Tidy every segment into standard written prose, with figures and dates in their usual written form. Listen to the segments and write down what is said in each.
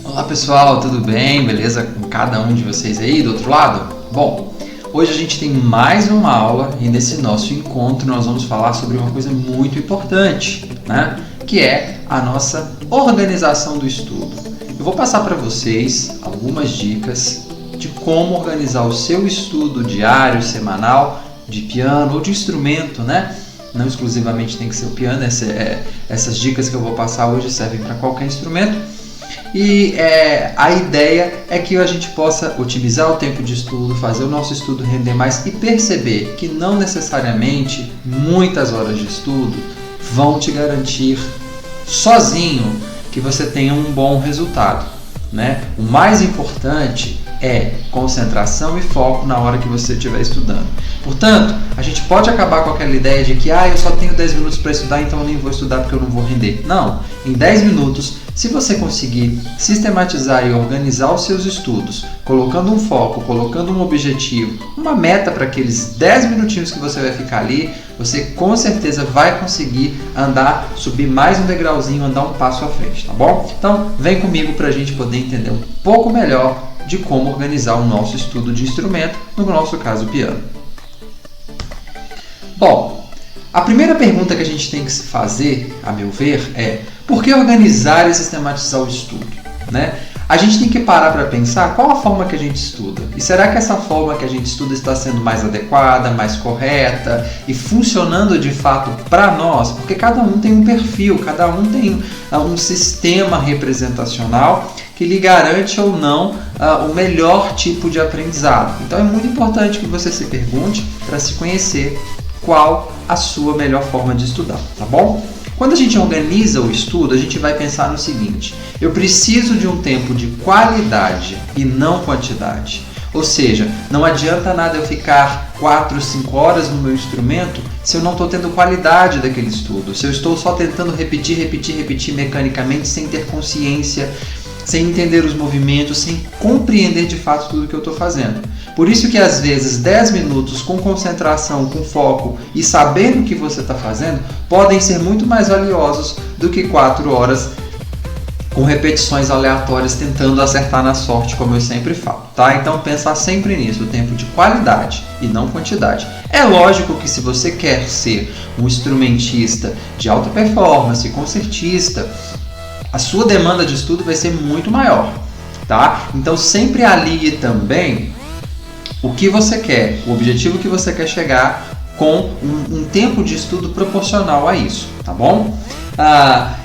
Olá pessoal, tudo bem? Beleza com cada um de vocês aí do outro lado? Bom, hoje a gente tem mais uma aula e nesse nosso encontro nós vamos falar sobre uma coisa muito importante, né? Que é a nossa organização do estudo. Eu vou passar para vocês algumas dicas de como organizar o seu estudo diário, semanal, de piano ou de instrumento, né? Não exclusivamente tem que ser o piano, essas dicas que eu vou passar hoje servem para qualquer instrumento. E a ideia é que a gente possa otimizar o tempo de estudo, fazer o nosso estudo render mais e perceber que não necessariamente muitas horas de estudo vão te garantir sozinho que você tenha um bom resultado, né? O mais importante é concentração e foco na hora que você estiver estudando. Portanto, a gente pode acabar com aquela ideia de que eu só tenho 10 minutos para estudar, então eu nem vou estudar porque eu não vou render. Não, em 10 minutos, se você conseguir sistematizar e organizar os seus estudos, colocando um foco, colocando um objetivo, uma meta para aqueles 10 minutinhos que você vai ficar ali, você com certeza vai conseguir subir mais um degrauzinho, andar um passo à frente, tá bom? Então, vem comigo para a gente poder entender um pouco melhor de como organizar o nosso estudo de instrumento, no nosso caso, o piano. Bom, a primeira pergunta que a gente tem que se fazer, a meu ver, é por que organizar e sistematizar o estudo, né? A gente tem que parar para pensar qual a forma que a gente estuda. E será que essa forma que a gente estuda está sendo mais adequada, mais correta e funcionando de fato para nós? Porque cada um tem um perfil, cada um tem um sistema representacional que lhe garante ou não o melhor tipo de aprendizado. Então é muito importante que você se pergunte para se conhecer qual a sua melhor forma de estudar, tá bom? Quando a gente organiza o estudo, a gente vai pensar no seguinte: eu preciso de um tempo de qualidade e não quantidade. Ou seja, não adianta nada eu ficar 4, 5 horas no meu instrumento se eu não estou tendo qualidade daquele estudo, se eu estou só tentando repetir mecanicamente sem ter consciência, sem entender os movimentos, sem compreender de fato tudo que eu estou fazendo. Por isso que às vezes 10 minutos com concentração, com foco e sabendo o que você está fazendo podem ser muito mais valiosos do que 4 horas com repetições aleatórias tentando acertar na sorte, como eu sempre falo, tá? Então pensar sempre nisso, o tempo de qualidade e não quantidade. É lógico que se você quer ser um instrumentista de alta performance, concertista, a sua demanda de estudo vai ser muito maior, tá? Então sempre alie também o que você quer, o objetivo que você quer chegar com um tempo de estudo proporcional a isso, tá bom?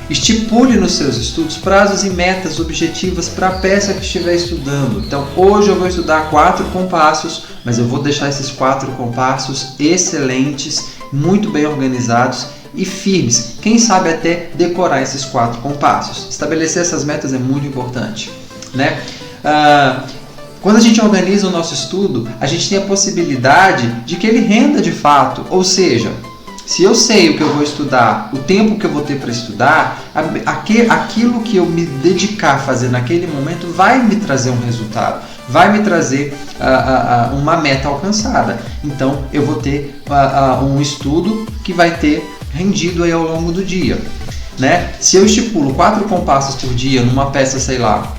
Estipule nos seus estudos prazos e metas objetivas para a peça que estiver estudando. Então hoje eu vou estudar 4 compassos, mas eu vou deixar esses 4 compassos excelentes, muito bem organizados e firmes. Quem sabe até decorar esses 4 compassos. Estabelecer essas metas é muito importante, né? Quando a gente organiza o nosso estudo, a gente tem a possibilidade de que ele renda de fato. Ou seja, se eu sei o que eu vou estudar, o tempo que eu vou ter para estudar, aquilo que eu me dedicar a fazer naquele momento vai me trazer um resultado, vai me trazer uma meta alcançada. Então, eu vou ter um estudo que vai ter rendido aí ao longo do dia, né? Se eu estipulo 4 compassos por dia numa peça, sei lá,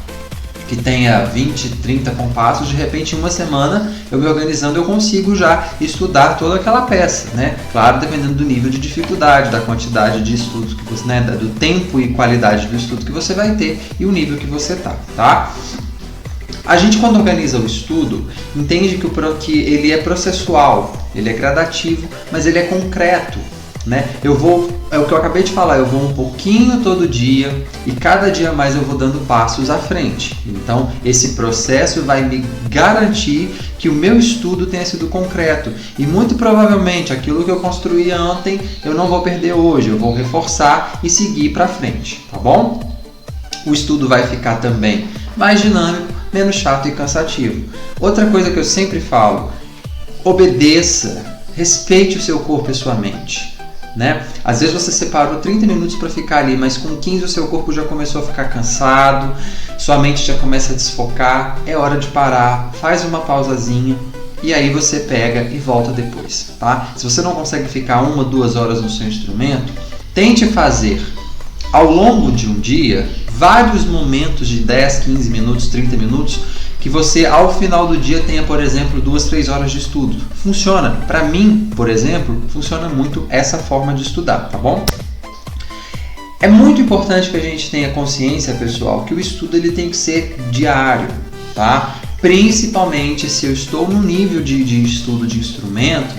que tenha 20, 30 compassos, de repente em uma semana eu me organizando eu consigo já estudar toda aquela peça, né? Claro, dependendo do nível de dificuldade, da quantidade de estudos que você, né, do tempo e qualidade do estudo que você vai ter e o nível que você tá? A gente, quando organiza o estudo, entende que ele é processual, ele é gradativo, mas ele é concreto, né? É o que eu acabei de falar, eu vou um pouquinho todo dia e cada dia mais eu vou dando passos à frente. Então esse processo vai me garantir que o meu estudo tenha sido concreto e muito provavelmente aquilo que eu construí ontem eu não vou perder hoje, eu vou reforçar e seguir para frente, tá bom? O estudo vai ficar também mais dinâmico, menos chato e cansativo. Outra coisa que eu sempre falo: obedeça, respeite o seu corpo e sua mente, né? Às vezes você separou 30 minutos para ficar ali, mas com 15 o seu corpo já começou a ficar cansado, sua mente já começa a desfocar, é hora de parar, faz uma pausazinha e aí você pega e volta depois, tá? Se você não consegue ficar 1 ou 2 horas no seu instrumento, tente fazer ao longo de um dia vários momentos de 10, 15 minutos, 30 minutos, que você ao final do dia tenha, por exemplo, 2, 3 horas de estudo. Funciona. Para mim, por exemplo, funciona muito essa forma de estudar, tá bom? É muito importante que a gente tenha consciência, pessoal, que o estudo ele tem que ser diário, tá? Principalmente se eu estou no nível de estudo de instrumento,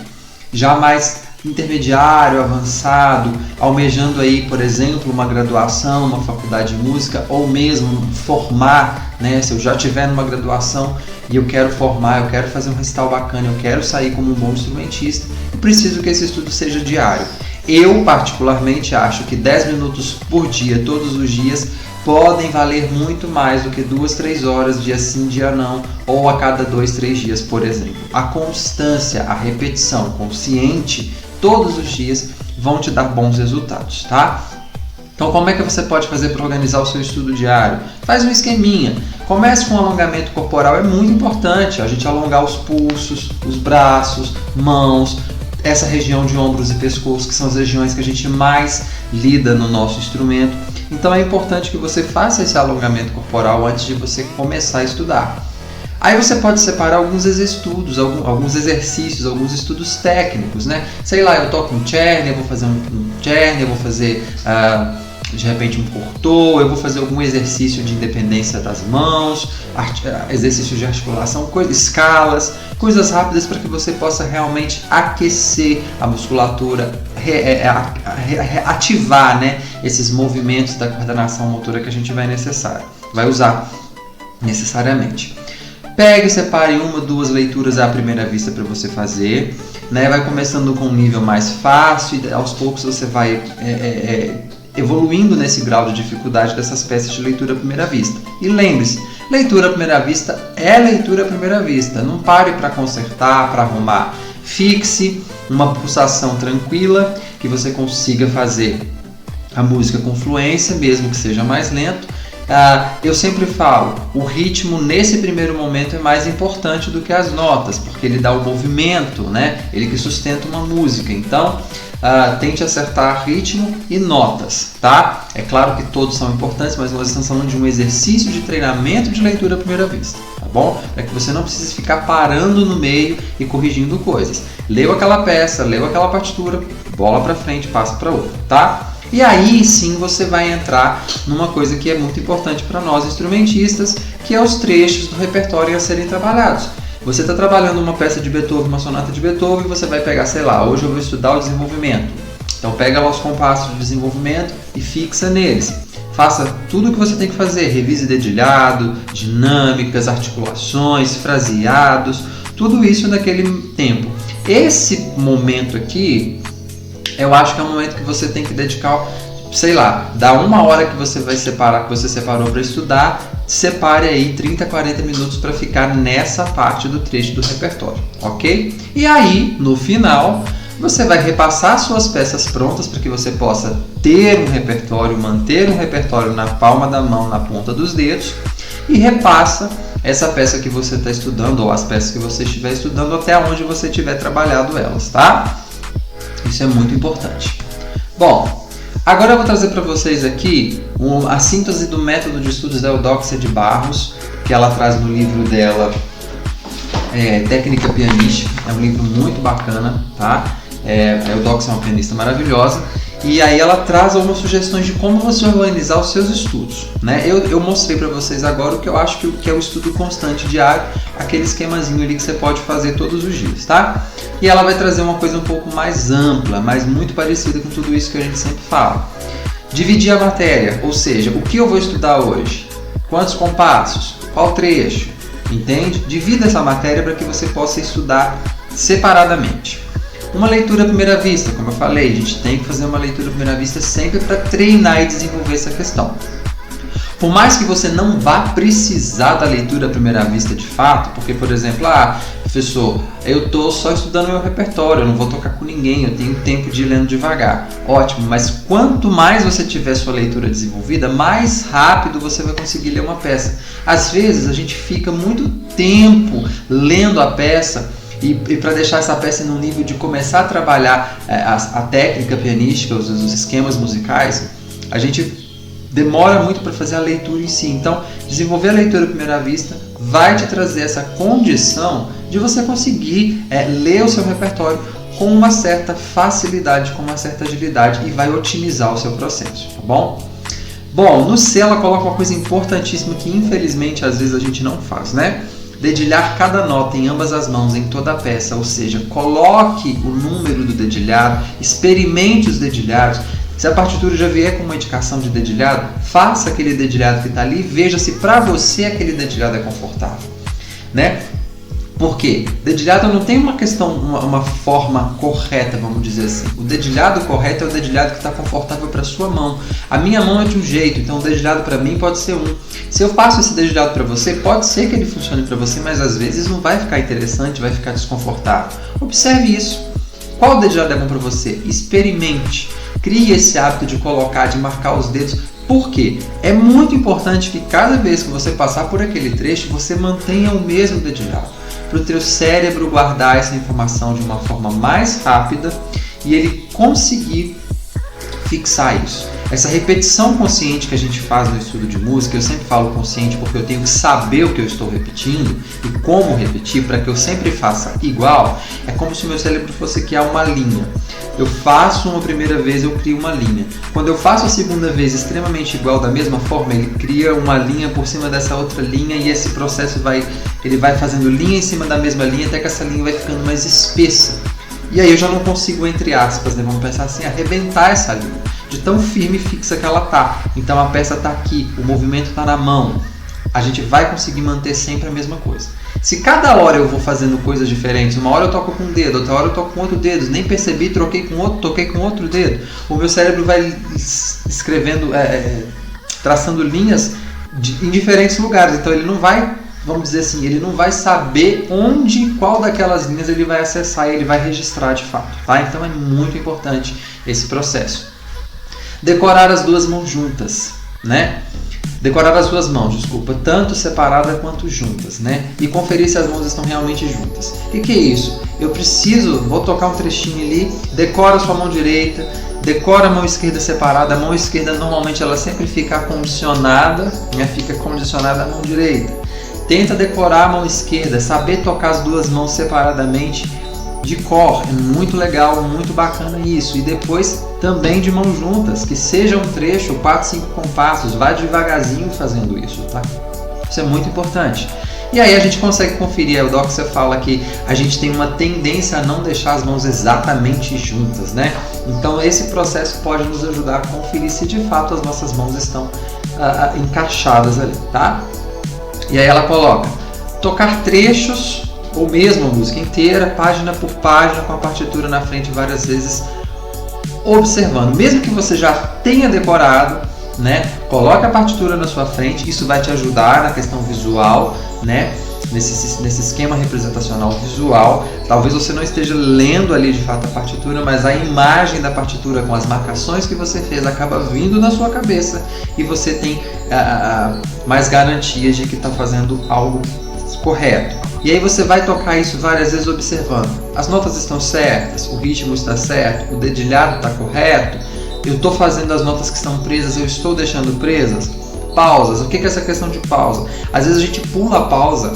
já mais intermediário, avançado, almejando aí, por exemplo, uma graduação, uma faculdade de música, ou mesmo formar, né? Se eu já estiver numa graduação e eu quero formar, eu quero fazer um recital bacana, eu quero sair como um bom instrumentista, eu preciso que esse estudo seja diário. Eu, particularmente, acho que 10 minutos por dia, todos os dias, podem valer muito mais do que 2, 3 horas, dia sim, dia não, ou a cada 2, 3 dias, por exemplo. A constância, a repetição consciente, todos os dias, vão te dar bons resultados, tá? Então, como é que você pode fazer para organizar o seu estudo diário? Faz um esqueminha. Comece com um alongamento corporal, é muito importante a gente alongar os pulsos, os braços, mãos, essa região de ombros e pescoço, que são as regiões que a gente mais lida no nosso instrumento. Então é importante que você faça esse alongamento corporal antes de você começar a estudar. Aí você pode separar alguns estudos, alguns exercícios, alguns estudos técnicos, né? Sei lá, eu toco um Czerny, eu vou fazer um Czerny, eu vou fazer de repente um cortô, eu vou fazer algum exercício de independência das mãos, exercícios de articulação, escalas, coisas rápidas para que você possa realmente aquecer a musculatura, ativar, né, esses movimentos da coordenação motora que a gente vai usar necessariamente. Pegue e separe 1 ou 2 leituras à primeira vista para você fazer, né? Vai começando com um nível mais fácil e aos poucos você vai evoluindo nesse grau de dificuldade dessas peças de leitura à primeira vista. E lembre-se, leitura à primeira vista é leitura à primeira vista. Não pare para consertar, para arrumar. Fixe uma pulsação tranquila, que você consiga fazer a música com fluência, mesmo que seja mais lento. Eu sempre falo, o ritmo nesse primeiro momento é mais importante do que as notas, porque ele dá o movimento, né? Ele que sustenta uma música. Então, tente acertar ritmo e notas, tá? É claro que todos são importantes, mas nós estamos falando de um exercício de treinamento de leitura à primeira vista, tá bom? Para que você não precise ficar parando no meio e corrigindo coisas. Leu aquela peça, leu aquela partitura, bola para frente, passa para outra, tá? E aí sim você vai entrar numa coisa que é muito importante para nós instrumentistas, que é os trechos do repertório a serem trabalhados. Você está trabalhando uma peça de Beethoven, uma sonata de Beethoven, e você vai pegar, sei lá, hoje eu vou estudar o desenvolvimento. Então pega lá os compassos de desenvolvimento e fixa neles. Faça tudo o que você tem que fazer, revise dedilhado, dinâmicas, articulações, fraseados, tudo isso naquele tempo. Esse momento aqui, eu acho que é um momento que você tem que dedicar, sei lá, dá 1 hora que você vai separar, que você separou para estudar, separe aí 30, 40 minutos para ficar nessa parte do trecho do repertório, ok? E aí, no final, você vai repassar suas peças prontas para que você possa ter um repertório, manter um repertório na palma da mão, na ponta dos dedos, e repassa essa peça que você está estudando, ou as peças que você estiver estudando, até onde você tiver trabalhado elas, tá? Isso é muito importante. Bom, agora eu vou trazer para vocês aqui a síntese do método de estudos da Eudóxia de Barros, que ela traz no livro dela, Técnica Pianística. É um livro muito bacana, tá? A Eudóxia é uma pianista maravilhosa. E aí ela traz algumas sugestões de como você organizar os seus estudos, né? Eu mostrei para vocês agora o que eu acho que é o estudo constante diário, aquele esquemazinho ali que você pode fazer todos os dias, tá? E ela vai trazer uma coisa um pouco mais ampla, mas muito parecida com tudo isso que a gente sempre fala. Dividir a matéria, ou seja, o que eu vou estudar hoje? Quantos compassos? Qual trecho? Entende? Divida essa matéria para que você possa estudar separadamente. Uma leitura à primeira vista, como eu falei, a gente tem que fazer uma leitura à primeira vista sempre para treinar e desenvolver essa questão. Por mais que você não vá precisar da leitura à primeira vista de fato, porque, por exemplo, professor, eu estou só estudando meu repertório, eu não vou tocar com ninguém, eu tenho tempo de ir lendo devagar. Ótimo, mas quanto mais você tiver sua leitura desenvolvida, mais rápido você vai conseguir ler uma peça. Às vezes a gente fica muito tempo lendo a peça, e para deixar essa peça num nível de começar a trabalhar a técnica pianística, os esquemas musicais, a gente demora muito para fazer a leitura em si. Então, desenvolver a leitura à primeira vista vai te trazer essa condição de você conseguir ler o seu repertório com uma certa facilidade, com uma certa agilidade e vai otimizar o seu processo, tá bom? Bom, no C ela coloca uma coisa importantíssima que infelizmente às vezes a gente não faz, né? Dedilhar cada nota em ambas as mãos em toda a peça, ou seja, coloque o número do dedilhado, experimente os dedilhados. Se a partitura já vier com uma indicação de dedilhado, faça aquele dedilhado que está ali e veja se para você aquele dedilhado é confortável, né? Por quê? Dedilhado não tem uma questão, uma forma correta, vamos dizer assim. O dedilhado correto é o dedilhado que está confortável para a sua mão. A minha mão é de um jeito, então o dedilhado para mim pode ser um. Se eu faço esse dedilhado para você, pode ser que ele funcione para você, mas às vezes não vai ficar interessante, vai ficar desconfortável. Observe isso. Qual dedilhado é bom para você? Experimente. Crie esse hábito de colocar, de marcar os dedos. Por quê? É muito importante que cada vez que você passar por aquele trecho, você mantenha o mesmo dedilhado. Para o teu cérebro guardar essa informação de uma forma mais rápida e ele conseguir fixar isso. Essa repetição consciente que a gente faz no estudo de música, eu sempre falo consciente porque eu tenho que saber o que eu estou repetindo e como repetir para que eu sempre faça igual, é como se o meu cérebro fosse criar uma linha. Eu faço uma primeira vez, eu crio uma linha. Quando eu faço a segunda vez extremamente igual, da mesma forma, ele cria uma linha por cima dessa outra linha e esse processo vai fazendo linha em cima da mesma linha até que essa linha vai ficando mais espessa. E aí eu já não consigo, entre aspas, né, vamos pensar assim, arrebentar essa linha, de tão firme e fixa que ela tá. Então a peça está aqui, o movimento está na mão. A gente vai conseguir manter sempre a mesma coisa. Se cada hora eu vou fazendo coisas diferentes, uma hora eu toco com um dedo, outra hora eu toco com outro dedo, nem percebi, troquei com outro, toquei com outro dedo, o meu cérebro vai escrevendo, traçando linhas em diferentes lugares. Então ele não vai, vamos dizer assim, ele não vai saber qual daquelas linhas ele vai acessar e ele vai registrar de fato, tá? Então é muito importante esse processo. Decorar as duas mãos juntas, né? Decorar as duas mãos, tanto separadas quanto juntas, né? E conferir se as mãos estão realmente juntas. O que é isso? Eu vou tocar um trechinho ali, decora a sua mão direita, decora a mão esquerda separada. A mão esquerda normalmente ela sempre fica condicionada, né? Fica condicionada à mão direita. Tenta decorar a mão esquerda, saber tocar as duas mãos separadamente de cor, é muito legal, muito bacana isso. E depois também de mãos juntas, que seja um trecho, 4, 5 compassos, vai devagarzinho fazendo isso, tá? Isso é muito importante. E aí a gente consegue conferir, o Doxa fala que a gente tem uma tendência a não deixar as mãos exatamente juntas, né? Então esse processo pode nos ajudar a conferir se de fato as nossas mãos estão encaixadas ali, tá? E aí ela coloca, tocar trechos ou mesmo a música inteira, página por página, com a partitura na frente várias vezes, observando. Mesmo que você já tenha decorado, né, coloque a partitura na sua frente, isso vai te ajudar na questão visual, né, nesse esquema representacional visual. Talvez você não esteja lendo ali de fato a partitura, mas a imagem da partitura com as marcações que você fez acaba vindo na sua cabeça e você tem mais garantias de que está fazendo algo correto. E aí você vai tocar isso várias vezes observando. As notas estão certas, o ritmo está certo, o dedilhado está correto, eu estou fazendo as notas que estão presas, eu estou deixando presas. Pausas, o que é essa questão de pausa? Às vezes a gente pula a pausa,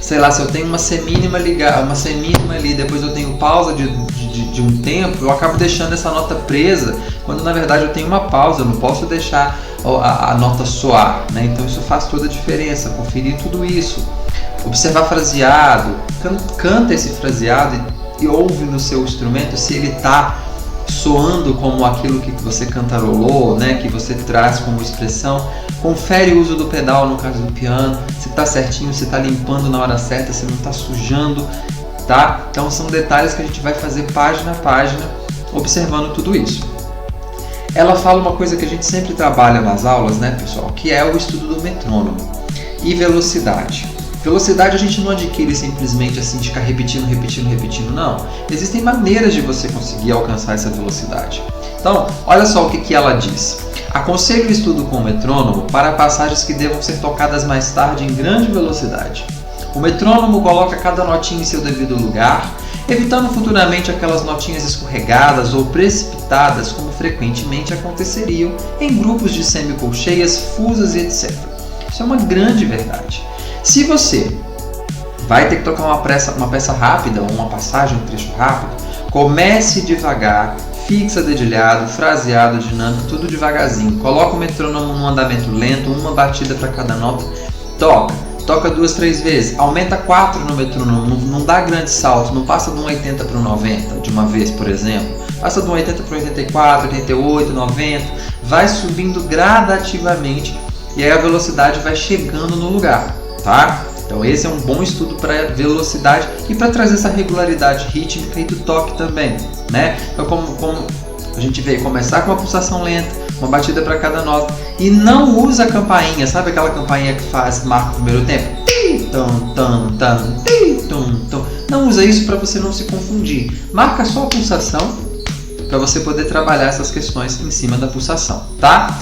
sei lá, se eu tenho uma semínima ali, depois eu tenho pausa de um tempo, eu acabo deixando essa nota presa, quando na verdade eu tenho uma pausa, eu não posso deixar a nota soar, né? Então isso faz toda a diferença, conferir tudo isso. Observar fraseado, canta esse fraseado e ouve no seu instrumento se ele está soando como aquilo que você cantarolou, né, que você traz como expressão. Confere o uso do pedal no caso do piano, se está certinho, se está limpando na hora certa, se não está sujando, tá? Então são detalhes que a gente vai fazer página a página, observando tudo isso. Ela fala uma coisa que a gente sempre trabalha nas aulas, né, pessoal, que é o estudo do metrônomo e velocidade. Velocidade a gente não adquire simplesmente assim de ficar repetindo, não. Existem maneiras de você conseguir alcançar essa velocidade. Então, olha só o que ela diz. Aconselho o estudo com o metrônomo para passagens que devam ser tocadas mais tarde em grande velocidade. O metrônomo coloca cada notinha em seu devido lugar evitando futuramente aquelas notinhas escorregadas ou precipitadas como frequentemente aconteceriam em grupos de semicolcheias, fusas e etc. Isso é uma grande verdade. Se você vai ter que tocar uma peça rápida, ou uma passagem, um trecho rápido, comece devagar, fixa dedilhado, fraseado, dinâmico, tudo devagarzinho. Coloca o metrônomo num andamento lento, uma batida para cada nota, toca 2, 3 vezes, aumenta 4 no metrônomo, não dá grande salto, não passa de um 80 para um 90 de uma vez, por exemplo. Passa de um 80 para um 84, 88, 90, vai subindo gradativamente e aí a velocidade vai chegando no lugar, tá? Então esse é um bom estudo para velocidade e para trazer essa regularidade rítmica e do toque também, né? Então como a gente veio começar com uma pulsação lenta, uma batida para cada nota e não usa a campainha, sabe aquela campainha que marca o primeiro tempo? Não usa isso para você não se confundir. Marca só a pulsação para você poder trabalhar essas questões em cima da pulsação, tá?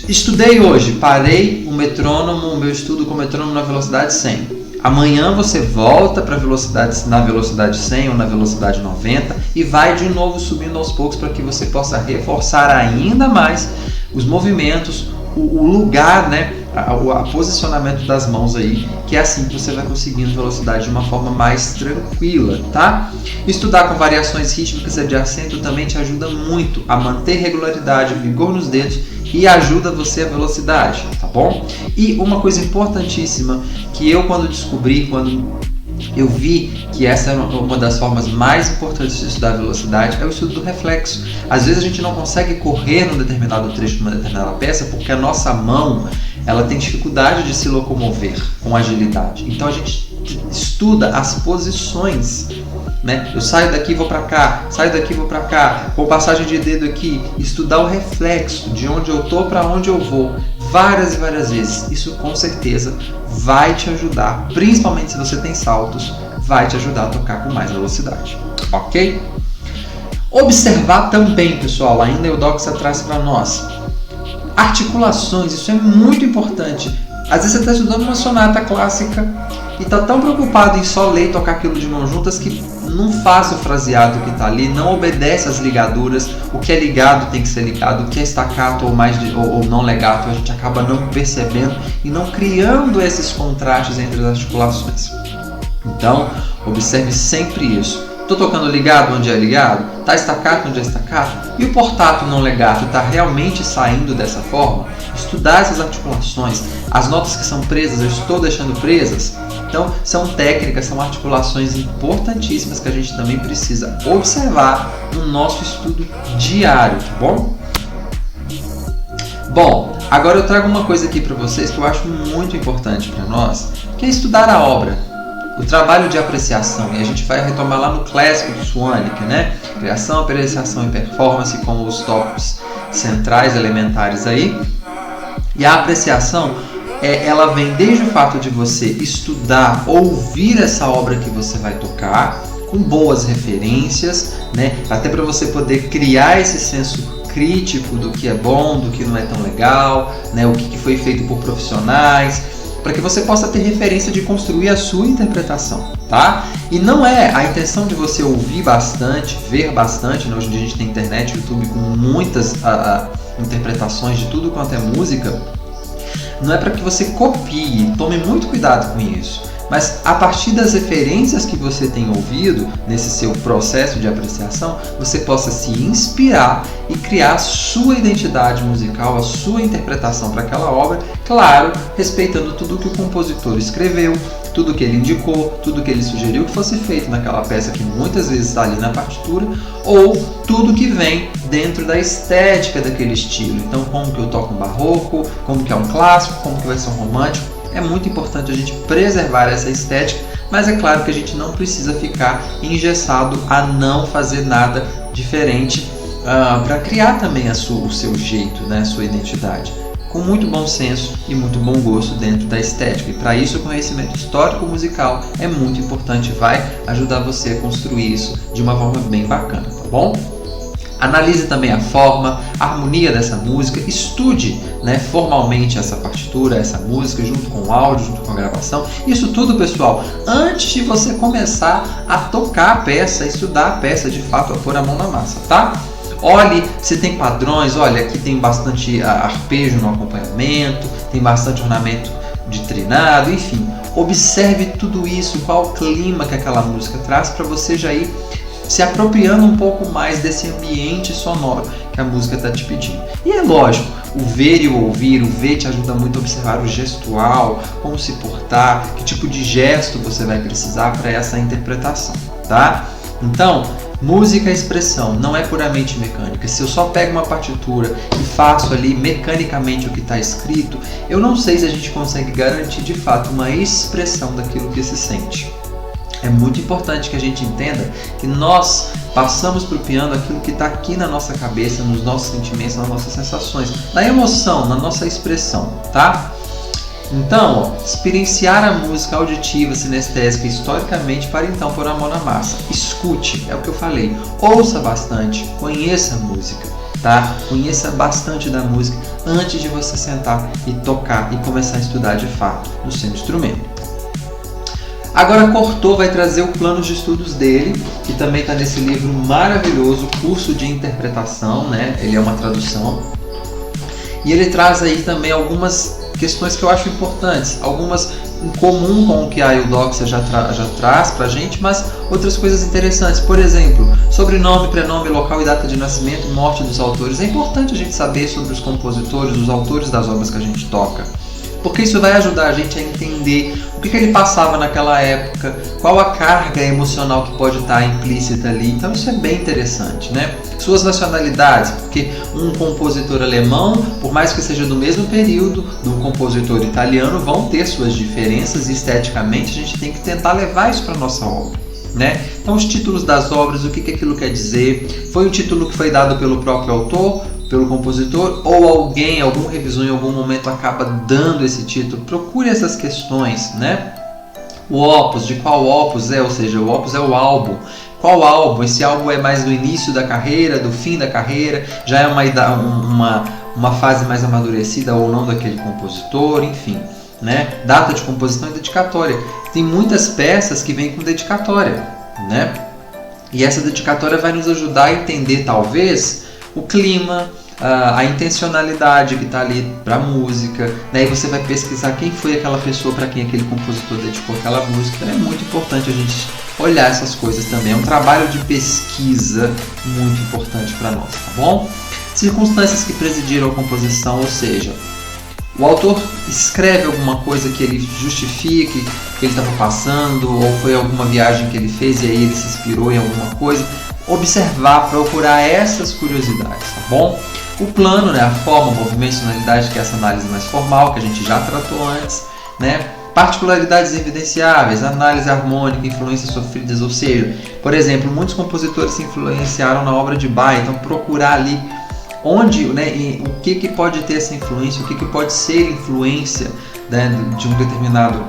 Estudei hoje, parei o meu estudo com o metrônomo na velocidade 100. Amanhã você volta para na velocidade 100 ou na velocidade 90 e vai de novo subindo aos poucos para que você possa reforçar ainda mais os movimentos, o lugar, né, o posicionamento das mãos aí, que é assim que você vai conseguindo velocidade de uma forma mais tranquila, tá? Estudar com variações rítmicas de acento também te ajuda muito a manter regularidade, vigor nos dedos e ajuda você a velocidade, tá bom? E uma coisa importantíssima que eu quando eu vi que essa é uma das formas mais importantes de estudar velocidade, é o estudo do reflexo. Às vezes a gente não consegue correr num determinado trecho de uma determinada peça porque a nossa mão ela tem dificuldade de se locomover com agilidade. Então a gente estuda as posições, né? Eu saio daqui e vou para cá, saio daqui e vou para cá, com passagem de dedo aqui, estudar o reflexo de onde eu tô para onde eu vou, várias e várias vezes. Isso com certeza vai te ajudar, principalmente se você tem saltos, vai te ajudar a tocar com mais velocidade, ok? Observar também, pessoal, ainda o Doxa traz para nós articulações, isso é muito importante. Às vezes você está estudando uma sonata clássica e está tão preocupado em só ler e tocar aquilo de mãos juntas que não faz o fraseado que está ali, não obedece às ligaduras, o que é ligado tem que ser ligado, o que é staccato ou não legato a gente acaba não percebendo e não criando esses contrastes entre as articulações. Então, observe sempre isso. Estou tocando ligado onde é ligado? Está staccato onde é staccato? E o portato não legato está realmente saindo dessa forma? Estudar essas articulações, as notas que são presas, eu estou deixando presas? Então, são técnicas, são articulações importantíssimas que a gente também precisa observar no nosso estudo diário, tá bom? Bom, agora eu trago uma coisa aqui para vocês que eu acho muito importante para nós, que é estudar a obra. O trabalho de apreciação, e a gente vai retomar lá no clássico do Swanwick, né? Criação, apreciação e performance como os tópicos centrais, elementares aí. E a apreciação, ela vem desde o fato de você estudar, ouvir essa obra que você vai tocar, com boas referências, né? Até para você poder criar esse senso crítico do que é bom, do que não é tão legal, né? O que foi feito por profissionais, para que você possa ter referência de construir a sua interpretação, tá? E não é a intenção de você ouvir bastante, ver bastante, né? Hoje em dia a gente tem internet, YouTube com muitas interpretações de tudo quanto é música, não é para que você copie, tome muito cuidado com isso, mas a partir das referências que você tem ouvido nesse seu processo de apreciação, você possa se inspirar e criar a sua identidade musical, a sua interpretação para aquela obra, claro, respeitando tudo que o compositor escreveu, tudo que ele indicou, tudo que ele sugeriu que fosse feito naquela peça que muitas vezes está ali na partitura, ou tudo que vem dentro da estética daquele estilo. Então, como que eu toco um barroco, como que é um clássico, como que vai ser um romântico. É muito importante a gente preservar essa estética, mas é claro que a gente não precisa ficar engessado a não fazer nada diferente para criar também o seu jeito, né, a sua identidade, com muito bom senso e muito bom gosto dentro da estética. E para isso o conhecimento histórico musical é muito importante, vai ajudar você a construir isso de uma forma bem bacana, tá bom? Analise também a forma, a harmonia dessa música, estude, né, formalmente essa partitura, essa música, junto com o áudio, junto com a gravação. Isso tudo, pessoal, antes de você começar a tocar a peça, estudar a peça, de fato, a pôr a mão na massa, tá? Olhe se tem padrões, olha, aqui tem bastante arpejo no acompanhamento, tem bastante ornamento de trinado, enfim. Observe tudo isso, qual o clima que aquela música traz, para você já ir se apropriando um pouco mais desse ambiente sonoro que a música está te pedindo. E é lógico, o ver e o ouvir, o ver te ajuda muito a observar o gestual, como se portar, que tipo de gesto você vai precisar para essa interpretação, tá? Então, música é expressão, não é puramente mecânica. Se eu só pego uma partitura e faço ali mecanicamente o que está escrito, eu não sei se a gente consegue garantir de fato uma expressão daquilo que se sente. É muito importante que a gente entenda que nós passamos para o piano aquilo que está aqui na nossa cabeça, nos nossos sentimentos, nas nossas sensações, na emoção, na nossa expressão, tá? Então, experienciar a música auditiva, sinestésica, historicamente, para então pôr a mão na massa. Escute, é o que eu falei. Ouça bastante, conheça a música, tá? Conheça bastante da música antes de você sentar e tocar e começar a estudar de fato no seu instrumento. Agora, Cortot vai trazer o plano de estudos dele, que também está nesse livro maravilhoso, Curso de Interpretação, né? Ele é uma tradução. E ele traz aí também algumas questões que eu acho importantes, algumas em comum com o que a Eudoxia já traz pra gente, mas outras coisas interessantes. Por exemplo, sobrenome, prenome, local e data de nascimento, morte dos autores. É importante a gente saber sobre os compositores, os autores das obras que a gente toca, porque isso vai ajudar a gente a entender o que ele passava naquela época, qual a carga emocional que pode estar implícita ali. Então isso é bem interessante, né? Suas nacionalidades, porque um compositor alemão, por mais que seja do mesmo período do compositor italiano, vão ter suas diferenças e esteticamente a gente tem que tentar levar isso para a nossa obra, né? Então os títulos das obras, o que aquilo quer dizer, foi um título que foi dado pelo próprio autor, pelo compositor, ou alguém, algum revisor em algum momento acaba dando esse título. Procure essas questões, né? O opus, de qual opus é, ou seja, o opus é o álbum. Qual álbum? Esse álbum é mais do início da carreira, do fim da carreira, já é uma fase mais amadurecida ou não daquele compositor, enfim, né? Data de composição e dedicatória. Tem muitas peças que vêm com dedicatória, né? E essa dedicatória vai nos ajudar a entender, talvez, o clima, a intencionalidade que está ali para a música, né? E você vai pesquisar quem foi aquela pessoa para quem aquele compositor dedicou aquela música. Então é muito importante a gente olhar essas coisas também. É um trabalho de pesquisa muito importante para nós, tá bom? Circunstâncias que presidiram a composição, ou seja, o autor escreve alguma coisa que ele justifique que ele estava passando, ou foi alguma viagem que ele fez e aí ele se inspirou em alguma coisa. Observar, procurar essas curiosidades, tá bom? O plano, né, a forma, movimento, tonalidade, que é essa análise mais formal, que a gente já tratou antes, né? Particularidades evidenciáveis, análise harmônica, influências sofridas, ou seja, por exemplo, muitos compositores se influenciaram na obra de Bach, então procurar ali onde, né, o que pode ter essa influência, o que pode ser influência, né, de um determinado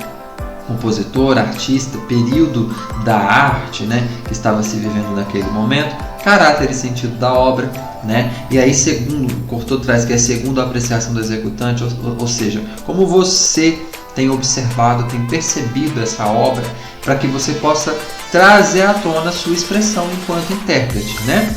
compositor, artista, período da arte, né, que estava se vivendo naquele momento, caráter e sentido da obra, né? E aí, segundo Cortot traz que é segundo a apreciação do executante, ou seja, como você tem observado, tem percebido essa obra, para que você possa trazer à tona a sua expressão enquanto intérprete, né?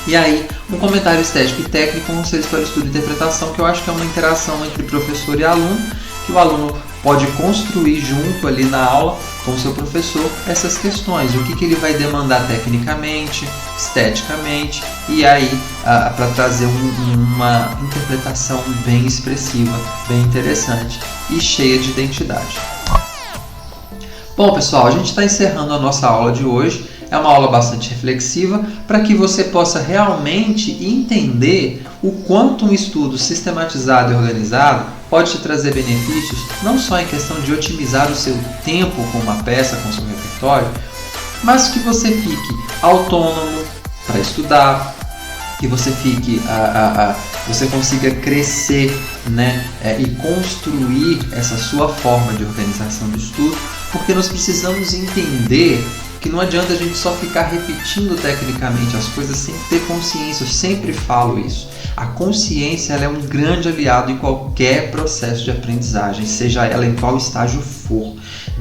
E aí, um comentário estético e técnico, conselhos para estudo e interpretação, que eu acho que é uma interação entre professor e aluno, que o aluno pode construir junto ali na aula com o seu professor essas questões, o que ele vai demandar tecnicamente, esteticamente, e aí para trazer uma interpretação bem expressiva, bem interessante e cheia de identidade. Bom, pessoal, a gente está encerrando a nossa aula de hoje. É uma aula bastante reflexiva para que você possa realmente entender o quanto um estudo sistematizado e organizado pode te trazer benefícios, não só em questão de otimizar o seu tempo com uma peça, com o seu repertório, mas que você fique autônomo para estudar, que você fique, você consiga crescer, né, e construir essa sua forma de organização do estudo, porque nós precisamos entender que não adianta a gente só ficar repetindo tecnicamente as coisas sem ter consciência. Eu sempre falo isso. A consciência ela é um grande aliado em qualquer processo de aprendizagem, seja ela em qual estágio for.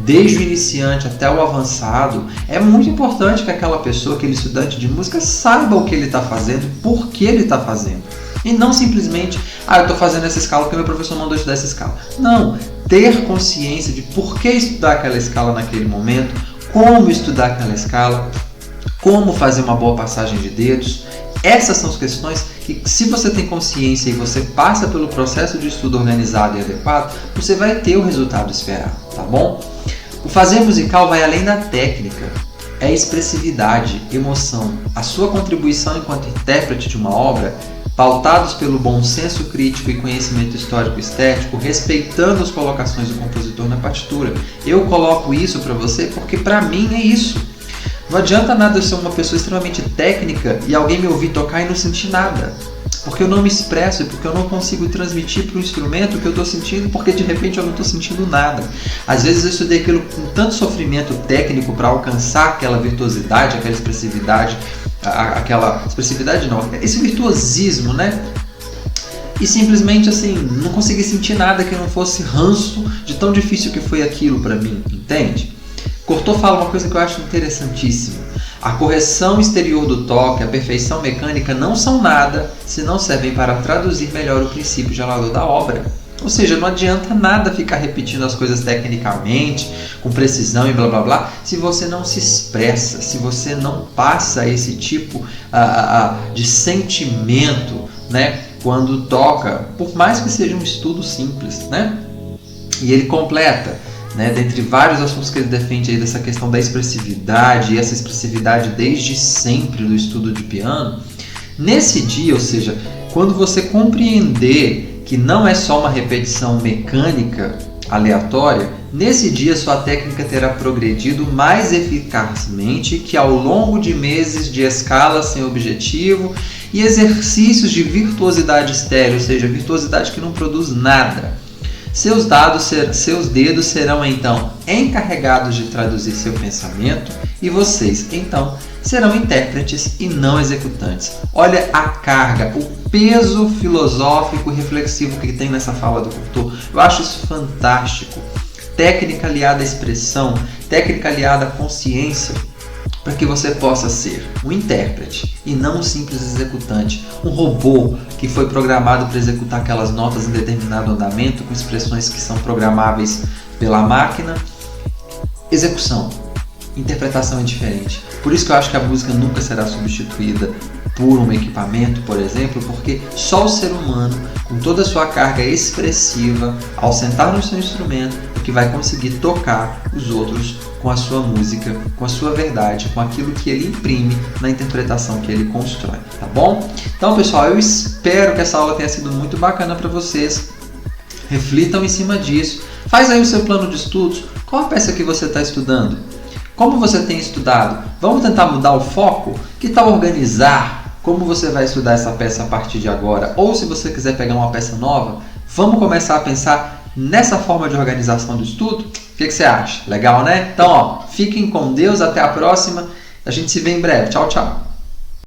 Desde o iniciante até o avançado, é muito importante que aquela pessoa, aquele estudante de música, saiba o que ele está fazendo, por que ele está fazendo. E não simplesmente, eu estou fazendo essa escala porque meu professor mandou estudar essa escala. Não, ter consciência de por que estudar aquela escala naquele momento, como estudar aquela escala, como fazer uma boa passagem de dedos. Essas são as questões que, se você tem consciência e você passa pelo processo de estudo organizado e adequado, você vai ter o resultado esperado, tá bom? O fazer musical vai além da técnica. É expressividade, emoção. A sua contribuição enquanto intérprete de uma obra, pautados pelo bom senso crítico e conhecimento histórico e estético, respeitando as colocações do compositor na partitura. Eu coloco isso para você porque para mim é isso. Não adianta nada eu ser uma pessoa extremamente técnica e alguém me ouvir tocar e não sentir nada. Porque eu não me expresso e porque eu não consigo transmitir para o instrumento o que eu estou sentindo, porque de repente eu não estou sentindo nada. Às vezes eu estudei aquilo com tanto sofrimento técnico para alcançar aquela virtuosidade, aquela expressividade, esse virtuosismo, né? E simplesmente assim, não consegui sentir nada que não fosse ranço de tão difícil que foi aquilo para mim, entende? Cortot fala uma coisa que eu acho interessantíssima. A correção exterior do toque, a perfeição mecânica não são nada se não servem para traduzir melhor o princípio gerador da obra. Ou seja, não adianta nada ficar repetindo as coisas tecnicamente, com precisão e blá blá blá, se você não se expressa, se você não passa esse tipo de sentimento, né, quando toca, por mais que seja um estudo simples, né? E ele completa, né, dentre vários assuntos que ele defende aí dessa questão da expressividade, e essa expressividade desde sempre do estudo de piano, nesse dia, ou seja, quando você compreender que não é só uma repetição mecânica aleatória, nesse dia sua técnica terá progredido mais eficazmente que ao longo de meses de escalas sem objetivo e exercícios de virtuosidade estéril, ou seja, virtuosidade que não produz nada. Seus dedos serão então encarregados de traduzir seu pensamento e vocês então serão intérpretes e não executantes. Olha a carga, o peso filosófico e reflexivo que tem nessa fala do Cortot. Eu acho isso fantástico. Técnica aliada à expressão, técnica aliada à consciência, para que você possa ser um intérprete e não um simples executante, um robô que foi programado para executar aquelas notas em determinado andamento com expressões que são programáveis pela máquina. Execução, interpretação é diferente. Por isso que eu acho que a música nunca será substituída por um equipamento, por exemplo, porque só o ser humano, com toda a sua carga expressiva, ao sentar no seu instrumento, é que vai conseguir tocar os outros com a sua música, com a sua verdade, com aquilo que ele imprime na interpretação que ele constrói, tá bom? Então, pessoal, eu espero que essa aula tenha sido muito bacana para vocês. Reflitam em cima disso. Faz aí o seu plano de estudos. Qual a peça que você está estudando? Como você tem estudado? Vamos tentar mudar o foco? Que tal organizar como você vai estudar essa peça a partir de agora? Ou se você quiser pegar uma peça nova, vamos começar a pensar nessa forma de organização do estudo? O que você acha? Legal, né? Então, fiquem com Deus, até a próxima. A gente se vê em breve. Tchau, tchau.